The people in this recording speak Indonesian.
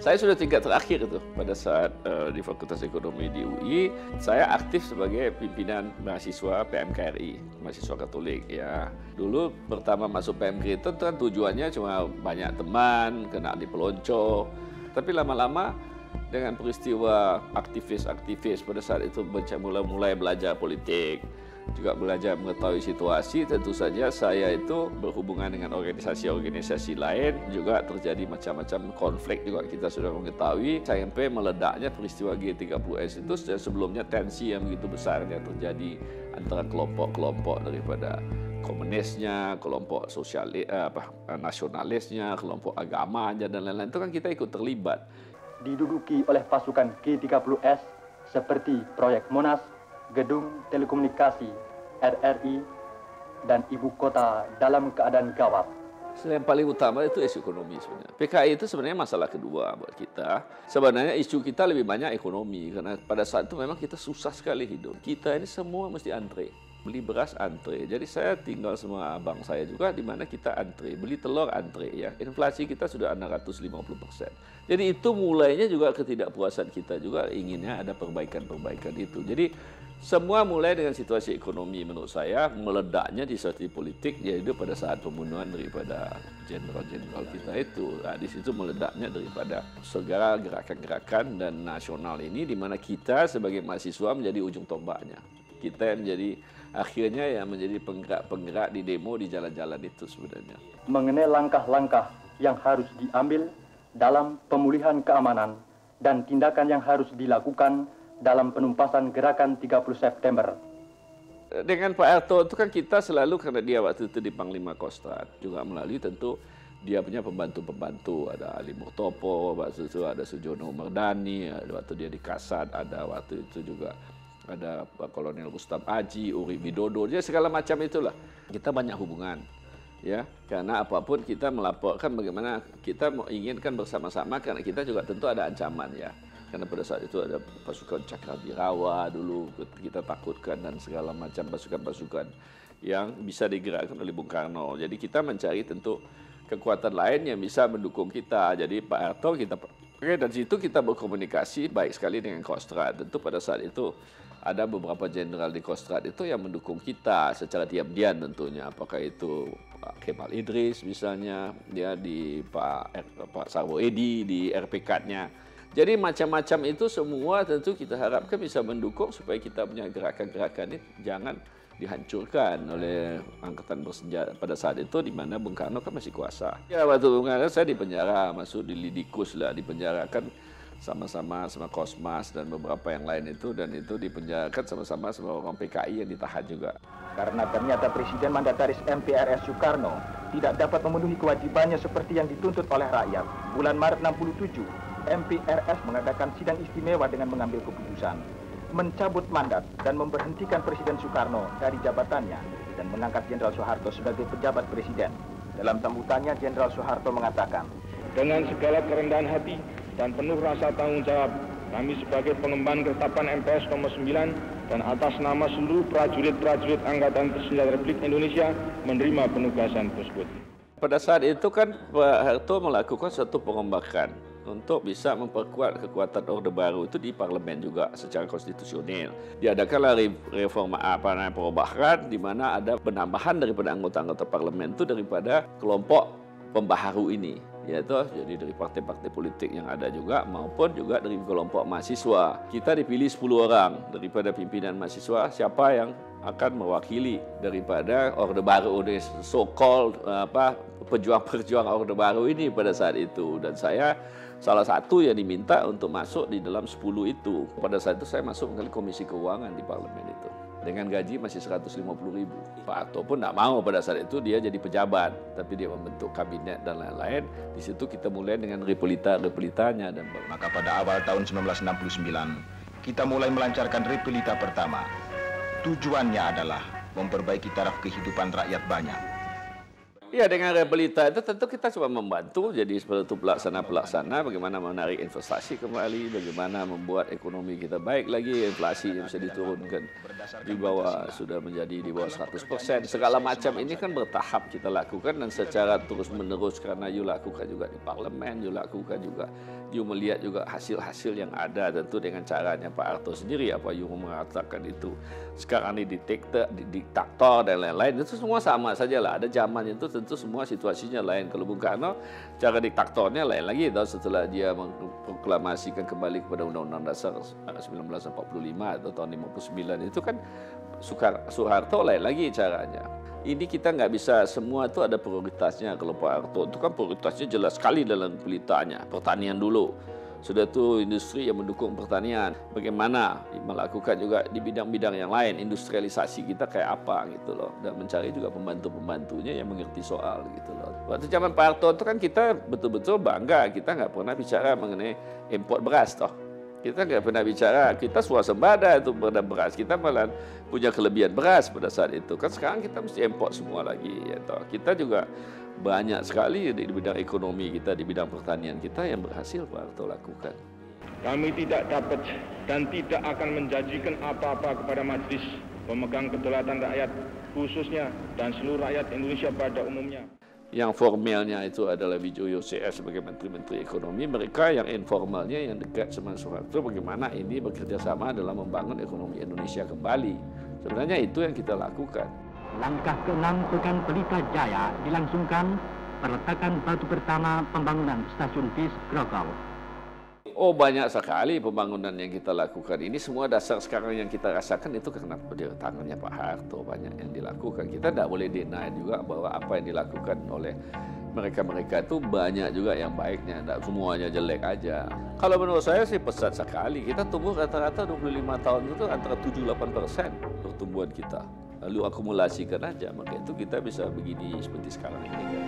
Saya sudah tingkat terakhir itu pada saat di Fakultas Ekonomi di UI. Saya aktif sebagai pimpinan mahasiswa PMKRI, mahasiswa Katolik ya. Dulu pertama masuk PMK itu kan tujuannya cuma banyak teman, kena dipelonco. Tapi lama-lama dengan peristiwa aktivis-aktivis pada saat itu mulai belajar politik, juga belajar mengetahui situasi, tentu saja saya itu berhubungan dengan organisasi-organisasi lain, juga terjadi macam-macam konflik juga kita sudah mengetahui, sampai meledaknya peristiwa G30S itu dan sebelumnya tensi yang begitu besarnya terjadi antara kelompok-kelompok daripada komunisnya, kelompok nasionalisnya, kelompok agamanya dan lain-lain, itu kan kita ikut terlibat. Diduduki oleh pasukan G30S seperti proyek Monas, gedung telekomunikasi, RRI, dan ibu kota dalam keadaan gawat. Yang paling utama itu isu ekonomi sebenarnya. PKI itu sebenarnya masalah kedua buat kita. Sebenarnya isu kita lebih banyak ekonomi, karena pada saat itu memang kita susah sekali hidup. Kita ini semua mesti antre. Beli beras antre. Jadi saya tinggal sama abang saya juga di mana kita antre. Beli telur antre ya. Inflasi kita sudah 650%. Jadi itu mulainya juga ketidakpuasan kita juga inginnya ada perbaikan-perbaikan itu. Jadi semua mulai dengan situasi ekonomi menurut saya meledaknya di situasi politik yaitu pada saat pembunuhan daripada jenderal-jenderal kita itu. Nah, di situ meledaknya daripada segala gerakan-gerakan dan nasional ini di mana kita sebagai mahasiswa menjadi ujung tombaknya. Kita yang menjadi akhirnya yang menjadi penggerak-penggerak di demo di jalan-jalan itu sebenarnya. Mengenai langkah-langkah yang harus diambil dalam pemulihan keamanan dan tindakan yang harus dilakukan dalam penumpasan gerakan 30 September. Dengan Pak Harto itu kan kita selalu, karena dia waktu itu di Panglima Kostrad, juga melalui tentu dia punya pembantu-pembantu, ada Ali Murtopo, waktu itu ada Sujono Mardani, waktu dia di Kasat, ada waktu itu juga ada Pak Kolonel Rustam Aji, Uri Widodo, jadi segala macam itulah. Kita banyak hubungan, ya, karena apapun kita melaporkan bagaimana kita menginginkan bersama-sama, karena kita juga tentu ada ancaman ya. Karena pada saat itu ada pasukan Cakrawirawa dulu kita takutkan dan segala macam pasukan-pasukan yang bisa digerakkan oleh Bung Karno. Jadi kita mencari tentu kekuatan lain yang bisa mendukung kita. Jadi Pak Harto kita dan situ kita berkomunikasi baik sekali dengan Kostrad. Tentu pada saat itu ada beberapa jenderal di Kostrad itu yang mendukung kita secara diam-diam tentunya. Apakah itu Pak Kemal Idris misalnya, dia di Pak Sarwo Edi di RPK-nya. Jadi macam-macam itu semua tentu kita harapkan bisa mendukung supaya kita punya gerakan-gerakan ini jangan dihancurkan oleh angkatan bersenjata pada saat itu di mana Bung Karno kan masih kuasa. Ya waktu Bung Karno saya di penjara, masuk di Lidikus lah, dipenjarakan sama-sama sama Kosmas dan beberapa yang lain itu, dan itu dipenjarakan sama-sama sama orang PKI yang ditahan juga. Karena ternyata Presiden Mandataris MPRS Soekarno tidak dapat memenuhi kewajibannya seperti yang dituntut oleh rakyat. Bulan Maret 67, MPRS mengadakan sidang istimewa dengan mengambil keputusan mencabut mandat dan memberhentikan Presiden Soekarno dari jabatannya dan mengangkat Jenderal Soeharto sebagai pejabat presiden. Dalam sambutannya, Jenderal Soeharto mengatakan, dengan segala kerendahan hati dan penuh rasa tanggung jawab, kami sebagai pengemban ketetapan MPS nomor 9 dan atas nama seluruh prajurit-prajurit Angkatan Bersenjata Republik Indonesia menerima penugasan tersebut. Pada saat itu kan Pak Harto melakukan suatu perombakan untuk bisa memperkuat kekuatan Orde Baru itu di parlemen juga secara konstitusional. Diadakanlah reforma perubahan di mana ada penambahan daripada anggota-anggota parlemen itu daripada kelompok pembaharu ini, yaitu jadi dari partai-partai politik yang ada juga maupun juga dari kelompok mahasiswa. Kita dipilih 10 orang daripada pimpinan mahasiswa, siapa yang akan mewakili daripada Orde Baru, so-called pejuang-pejuang Orde Baru ini pada saat itu. Dan saya salah satu yang diminta untuk masuk di dalam 10 itu. Pada saat itu saya masuk menjadi Komisi Keuangan di parlemen itu. Dengan gaji masih 150.000. Pak Harto pun tidak mau pada saat itu dia jadi pejabat. Tapi dia membentuk kabinet dan lain-lain. Di situ kita mulai dengan repelitanya. Maka pada awal tahun 1969, kita mulai melancarkan repelita pertama. Tujuannya adalah memperbaiki taraf kehidupan rakyat banyak. Ya, dengan Repelita itu tentu kita coba membantu jadi seperti itu pelaksana-pelaksana bagaimana menarik investasi kembali, bagaimana membuat ekonomi kita baik lagi, inflasi yang bisa diturunkan di bawah sudah menjadi di bawah 100%. Segala macam ini kan bertahap kita lakukan dan secara terus-menerus karena you lakukan juga di parlemen, you lakukan juga, you melihat juga hasil-hasil yang ada tentu dengan caranya Pak Harto sendiri apa you mengatakan itu sekarang ini diktator dan lain-lain itu semua sama saja lah. Ada zamannya itu tentu semua situasinya lain. Kalau Bung Karno cara diktatornya lain lagi setelah dia mengproklamasikan kembali kepada Undang-Undang Dasar 1945 atau tahun 59 itu kan Soeharto lain lagi caranya. Ini kita nggak bisa semua itu ada prioritasnya. Kalau Pak Harto itu kan prioritasnya jelas sekali dalam pelitanya pertanian dulu. Sudah itu industri yang mendukung pertanian. Bagaimana melakukan juga di bidang-bidang yang lain, industrialisasi kita kayak apa gitu loh. Dan mencari juga pembantu-pembantunya yang mengerti soal gitu loh. Waktu zaman Pak Harto itu kan kita betul-betul bangga. Kita nggak pernah bicara mengenai import beras toh. Kita nggak pernah bicara, kita swasembada itu pada beras. Kita malah punya kelebihan beras pada saat itu. Kan sekarang kita mesti import semua lagi. Ya toh. Kita juga banyak sekali di bidang ekonomi kita, di bidang pertanian kita yang berhasil Pak Harto lakukan. Kami tidak dapat dan tidak akan menjanjikan apa-apa kepada majelis pemegang kedaulatan rakyat khususnya dan seluruh rakyat Indonesia pada umumnya. Yang formalnya itu adalah Wijoyo CS sebagai Menteri-Menteri Ekonomi. Mereka yang informalnya yang dekat sama Soeharto bagaimana ini bekerja sama dalam membangun ekonomi Indonesia kembali. Sebenarnya itu yang kita lakukan. Langkah ke-6 Pekan Pelita Jaya dilangsungkan peletakan batu pertama pembangunan stasiun bis Grogol. Oh, banyak sekali pembangunan yang kita lakukan. Ini semua dasar sekarang yang kita rasakan itu karena tangannya Pak Harto banyak yang dilakukan. Kita tidak boleh deny juga bahwa apa yang dilakukan oleh mereka-mereka itu banyak juga yang baiknya, tidak semuanya jelek aja. Kalau menurut saya sih pesat sekali. Kita tumbuh rata-rata 25 tahun itu antara 7-8% pertumbuhan kita. Lalu akumulasikan aja, maka itu kita bisa begini seperti sekarang ini kan.